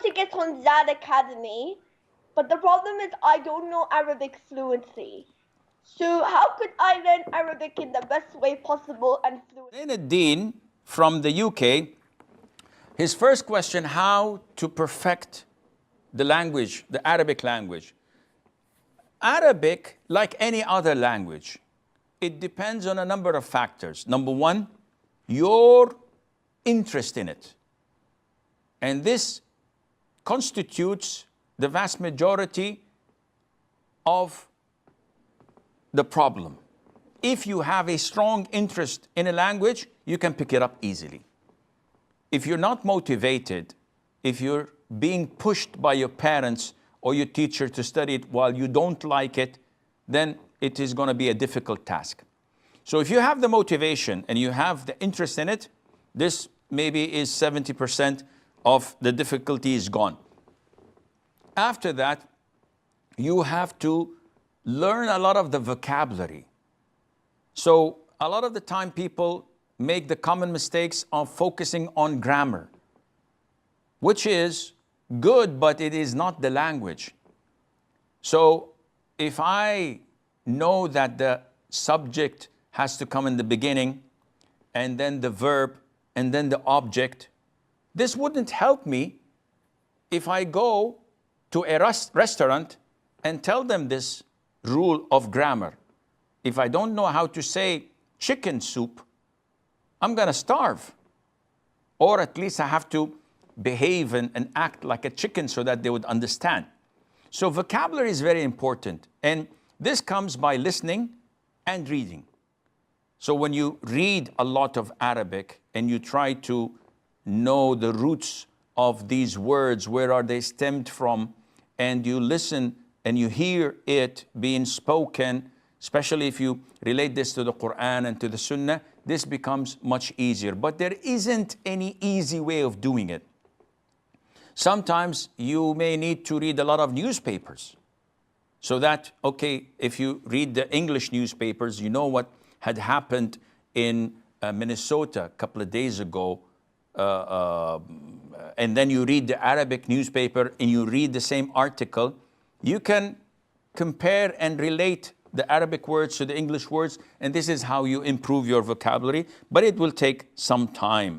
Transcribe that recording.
want to get on Zad Academy, but the problem is I don't know Arabic fluently. So how could I learn Arabic in the best way possible and fluently? Zaytuna from the UK, his first question, how to perfect the language, the Arabic language. Arabic, like any other language, it depends on a number of factors. Number one, your interest in it. And this constitutes the vast majority of the problem. If you have a strong interest in a language, you can pick it up easily. If you're not motivated, if you're being pushed by your parents or your teacher to study it while you don't like it, then it is going to be a difficult task. So if you have the motivation and you have the interest in it, this maybe is 70% of the difficulty is gone. After that, you have to learn a lot of the vocabulary. So a lot of the time people make the common mistakes of focusing on grammar, which is good, but it is not the language. So if I know that the subject has to come in the beginning, and then the verb, and then the object, this wouldn't help me if I go to a restaurant and tell them this rule of grammar. If I don't know how to say chicken soup, I'm gonna starve. Or at least I have to behave and act like a chicken so that they would understand. So vocabulary is very important. And this comes by listening and reading. So when you read a lot of Arabic and you try to know the roots of these words, where are they stemmed from, and you listen and you hear it being spoken, especially if you relate this to the Qur'an and to the Sunnah, this becomes much easier. But there isn't any easy way of doing it. Sometimes you may need to read a lot of newspapers. So that, okay, if you read the English newspapers, you know what had happened in Minnesota a couple of days ago, and then you read the Arabic newspaper and you read the same article, you can compare and relate the Arabic words to the English words, and this is how you improve your vocabulary, but it will take some time.